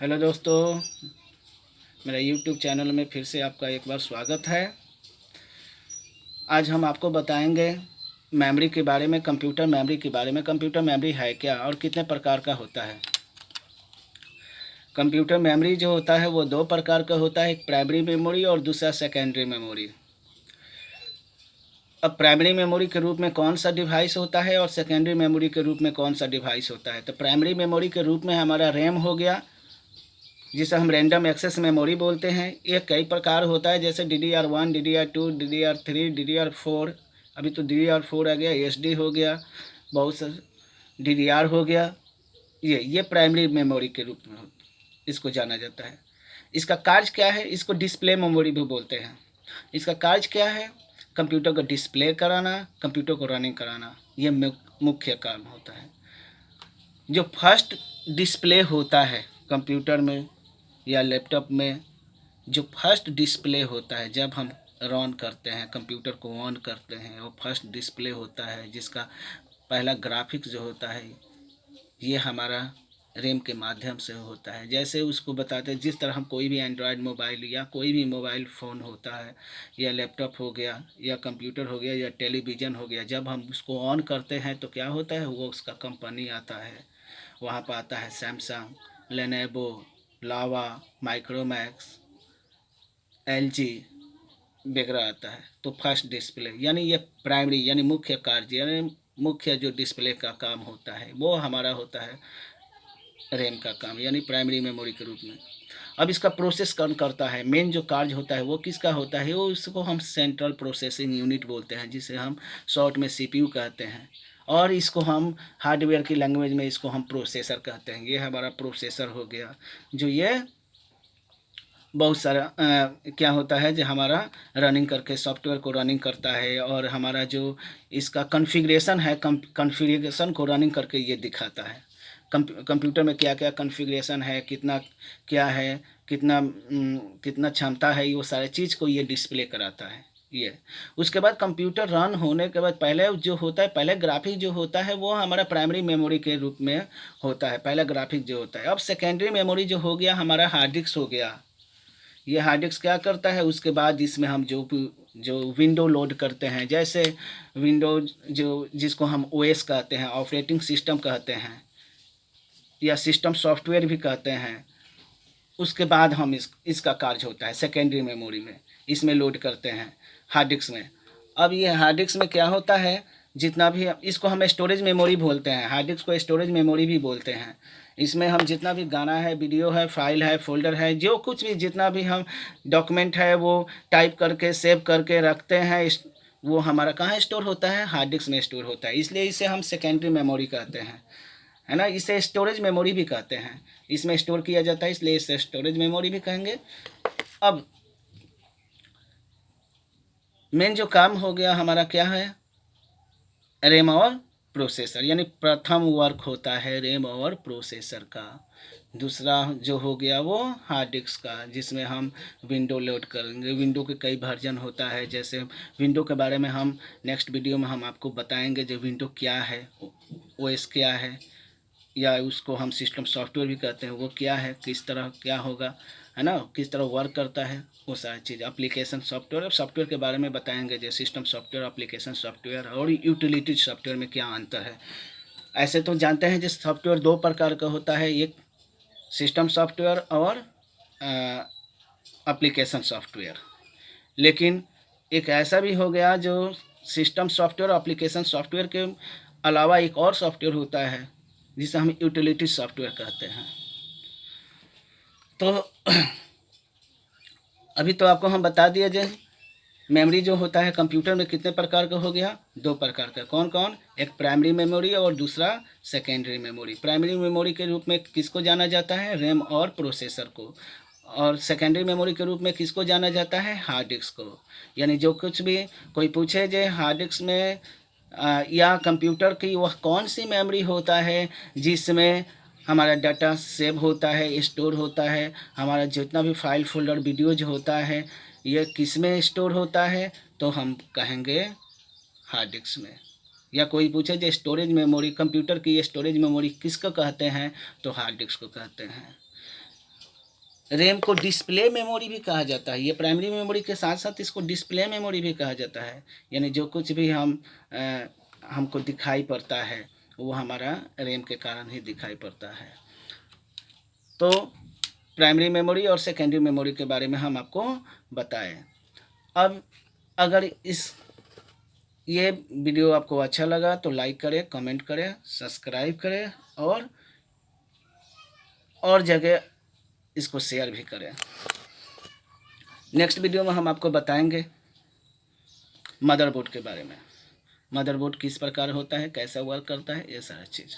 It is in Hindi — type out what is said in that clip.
हेलो दोस्तों, मेरा यूट्यूब चैनल में फिर से आपका एक बार स्वागत है। आज हम आपको बताएंगे मेमोरी के बारे में, कंप्यूटर मेमोरी के बारे में। कंप्यूटर मेमोरी है क्या और कितने प्रकार का होता है। कंप्यूटर मेमोरी जो होता है वो दो प्रकार का होता है, एक प्राइमरी मेमोरी और दूसरा सेकेंडरी मेमोरी। अब प्राइमरी मेमोरी के रूप में कौन सा डिवाइस होता है और सेकेंडरी मेमोरी के रूप में कौन सा डिवाइस होता है। तो प्राइमरी मेमोरी के रूप में हमारा रैम हो गया, जिसे हम रैंडम एक्सेस मेमोरी बोलते हैं। ये कई प्रकार होता है, जैसे DDR1, DDR2, DDR3, DDR4। अभी तो DDR4 आ गया, SD हो गया, बहुत सा DDR हो गया। ये प्राइमरी मेमोरी के रूप में इसको जाना जाता है। इसका कार्य क्या है? इसको डिस्प्ले मेमोरी भी बोलते हैं। इसका कार्य क्या है? कंप्यूटर को डिस्प्ले कराना, कंप्यूटर को रनिंग कराना, ये मुख्य काम होता है। जो फर्स्ट डिस्प्ले होता है कंप्यूटर में या लैपटॉप में, जो फर्स्ट डिस्प्ले होता है जब हम रन करते हैं, कंप्यूटर को ऑन करते हैं, वो फर्स्ट डिस्प्ले होता है, जिसका पहला ग्राफिक्स जो होता है ये हमारा रैम के माध्यम से होता है। जैसे उसको बताते हैं, जिस तरह हम कोई भी एंड्रॉयड मोबाइल या कोई भी मोबाइल फ़ोन होता है, या लैपटॉप हो गया या कंप्यूटर हो गया या टेलीविज़न हो गया, जब हम उसको ऑन करते हैं तो क्या होता है, वो उसका कंपनी आता है। वहाँ पर आता है सैमसंग, लेनोवो, लावा, माइक्रोमैक्स, LG वगैरह आता है। तो फर्स्ट डिस्प्ले यानी ये प्राइमरी यानी मुख्य कार्य यानी मुख्य जो डिस्प्ले का काम होता है वो हमारा होता है रैम का काम, यानी प्राइमरी मेमोरी के रूप में। अब इसका प्रोसेस कौन करता है? मेन जो कार्य होता है वो किसका होता है? वो इसको हम सेंट्रल प्रोसेसिंग यूनिट बोलते हैं, जिसे हम शॉर्ट में CPU कहते हैं। और इसको हम हार्डवेयर की लैंग्वेज में इसको हम प्रोसेसर कहते हैं। ये हमारा प्रोसेसर हो गया, जो ये बहुत सारा क्या होता है, जो हमारा रनिंग करके सॉफ्टवेयर को रनिंग करता है, और हमारा जो इसका कॉन्फ़िगरेशन है, कॉन्फ़िगरेशन को रनिंग करके ये दिखाता है कंप्यूटर में क्या क्या कॉन्फ़िगरेशन है, कितना क्या है, कितना क्षमता है, वो सारे चीज़ को ये डिस्प्ले कराता है। ये उसके बाद कंप्यूटर रन होने के बाद पहले जो होता है, पहले ग्राफिक जो होता है वो हमारा प्राइमरी मेमोरी के रूप में होता है, पहला ग्राफिक जो होता है। अब सेकेंडरी मेमोरी जो हो गया हमारा हार्ड डिस्क हो गया। ये हार्ड डिस्क क्या करता है, उसके बाद इसमें हम जो विंडो लोड करते हैं, जैसे विंडोज जो जिसको हम OS कहते हैं, ऑपरेटिंग सिस्टम कहते हैं, या सिस्टम सॉफ्टवेयर भी कहते हैं, उसके बाद हम इसका कार्य होता है सेकेंडरी मेमोरी में, इसमें लोड करते हैं हार्ड डिस्क में। अब ये हार्ड डिस्क में क्या होता है, जितना भी इसको हम स्टोरेज मेमोरी बोलते हैं, हार्ड डिस्क को स्टोरेज मेमोरी भी बोलते हैं। इसमें हम जितना भी गाना है, वीडियो है, फाइल है, फोल्डर है, जो कुछ भी जितना भी हम डॉक्यूमेंट है वो टाइप करके सेव करके रखते हैं, वो हमारा कहाँ स्टोर होता है? हार्ड डिस्क में स्टोर होता है। इसलिए इसे हम सेकेंडरी मेमोरी कहते हैं, है ना। इसे स्टोरेज मेमोरी भी कहते हैं, इसमें स्टोर किया जाता है, इसलिए इसे स्टोरेज मेमोरी भी कहेंगे। अब मेन जो काम हो गया हमारा क्या है, रैम और प्रोसेसर, यानी प्रथम वर्क होता है रैम और प्रोसेसर का। दूसरा जो हो गया वो हार्ड डिस्क का, जिसमें हम विंडो लोड करेंगे। विंडो के कई वर्जन होता है, जैसे विंडो के बारे में हम नेक्स्ट वीडियो में हम आपको बताएंगे, जो विंडो क्या है, OS क्या है, या उसको हम सिस्टम सॉफ्टवेयर भी कहते हैं, वो क्या है, किस तरह क्या होगा, है ना, किस तरह वर्क करता है, वो सारी चीज़। एप्लीकेशन सॉफ्टवेयर, अब सॉफ्टवेयर के बारे में बताएंगे, जैसे सिस्टम सॉफ्टवेयर, एप्लीकेशन सॉफ्टवेयर और यूटिलिटी सॉफ्टवेयर में क्या अंतर है। ऐसे तो जानते हैं जिस सॉफ्टवेयर दो प्रकार का होता है, एक सिस्टम सॉफ्टवेयर और एप्लीकेशन सॉफ्टवेयर। लेकिन एक ऐसा भी हो गया जो सिस्टम सॉफ्टवेयर और एप्लीकेशन सॉफ्टवेयर के अलावा एक और सॉफ्टवेयर होता है, जिसे हम यूटिलिटी सॉफ्टवेयर कहते हैं। तो अभी तो आपको हम बता दिए जो मेमोरी जो होता है कंप्यूटर में कितने प्रकार का हो गया, दो प्रकार का। कौन कौन? एक प्राइमरी मेमोरी और दूसरा सेकेंडरी मेमोरी। प्राइमरी मेमोरी के रूप में किसको जाना जाता है? रैम और प्रोसेसर को। और सेकेंडरी मेमोरी के रूप में किसको जाना जाता है? हार्ड डिस्क को। यानी जो कुछ भी कोई पूछे जो हार्ड डिस्क में या कंप्यूटर की वह कौन सी मेमोरी होता है जिसमें हमारा डाटा सेव होता है, स्टोर होता है, हमारा जितना भी फाइल फोल्डर वीडियो जो होता है ये किस में स्टोर होता है, तो हम कहेंगे हार्ड डिस्क में। या कोई पूछे जो स्टोरेज मेमोरी, कंप्यूटर की स्टोरेज मेमोरी किसको कहते हैं, तो हार्ड डिस्क को कहते हैं। रैम को डिस्प्ले मेमोरी भी कहा जाता है। ये प्राइमरी मेमोरी के साथ साथ इसको डिस्प्ले मेमोरी भी कहा जाता है, यानी जो कुछ भी हमको दिखाई पड़ता है वो हमारा रैम के कारण ही दिखाई पड़ता है। तो प्राइमरी मेमोरी और सेकेंडरी मेमोरी के बारे में हम आपको बताएं। अब अगर ये वीडियो आपको अच्छा लगा तो लाइक करें, कमेंट करें, सब्सक्राइब करें और जगह इसको शेयर भी करें। नेक्स्ट वीडियो में हम आपको बताएंगे मदरबोर्ड के बारे में। मदरबोर्ड किस प्रकार होता है, कैसा वर्क करता है, ये सारा चीज़।